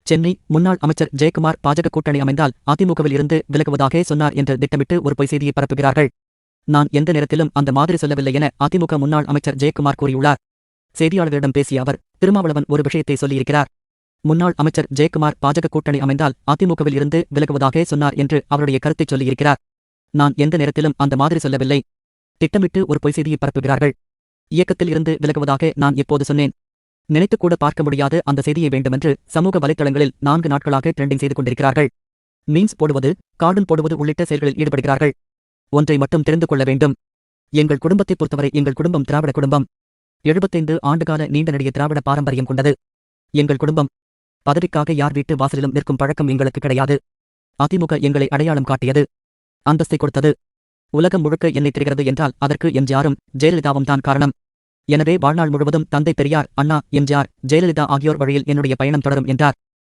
சென்னை முன்னாள் அமைச்சர் ஜெயக்குமார் பாஜக கூட்டணி அமைந்தால் அதிமுகவில் இருந்து விலகுவதாக சொன்னார் என்று திட்டமிட்டு ஒரு பொய் செய்தியை பரப்புகிறார்கள். நான் எந்த நேரத்திலும் அந்த மாதிரி சொல்லவில்லை என அதிமுக முன்னாள் அமைச்சர் ஜெயக்குமார் கூறியுள்ளார். செய்தியாளர்களிடம் பேசிய அவர், திருமாவளவன் ஒரு விஷயத்தை சொல்லியிருக்கிறார். முன்னாள் அமைச்சர் ஜெயக்குமார் பாஜக கூட்டணி அமைந்தால் அதிமுகவில் இருந்து விலகுவதாக சொன்னார் என்று அவருடைய கருத்தை சொல்லியிருக்கிறார். நான் எந்த நேரத்திலும் அந்த மாதிரி சொல்லவில்லை. திட்டமிட்டு ஒரு பொய் செய்தியை பரப்புகிறார்கள். இயக்கத்தில் இருந்து விலகுவதாக நான் எப்போது சொன்னேன்? நினைத்துக்கூட பார்க்க முடியாத அந்த செய்தியை வேண்டுமென்று சமூக வலைத்தளங்களில் 4 நாட்களாக ட்ரெண்டிங் செய்து கொண்டிருக்கிறார்கள். மீம்ஸ் போடுவது, கார்டூன் போடுவது உள்ளிட்ட செயல்களில் ஈடுபடுகிறார்கள். ஒன்றை மட்டும் தெரிந்து கொள்ள வேண்டும். எங்கள் குடும்பத்தைப் பொறுத்தவரை எங்கள் குடும்பம் திராவிட குடும்பம். 75 ஆண்டுகால நீண்ட நெடிய திராவிட பாரம்பரியம் கொண்டது எங்கள் குடும்பம். பதவிக்காக யார் வீட்டு வாசலிலும் நிற்கும் பழக்கம் எங்களுக்கு கிடையாது. அதிமுக எங்களை அடையாளம் காட்டியது, அந்தஸ்தை கொடுத்தது. உலகம் முழுக்க என்னை தெரிகிறது என்றால் அதற்கு எம்ஜிஆரும் ஜெயலலிதாவும் தான் காரணம். எனவே வாழ்நாள் முழுவதும் தந்தை பெரியார், அண்ணா, எம்ஜிஆர், ஜெயலலிதா ஆகியோர் வழியில் என்னுடைய பயணம் தொடரும் என்றார்.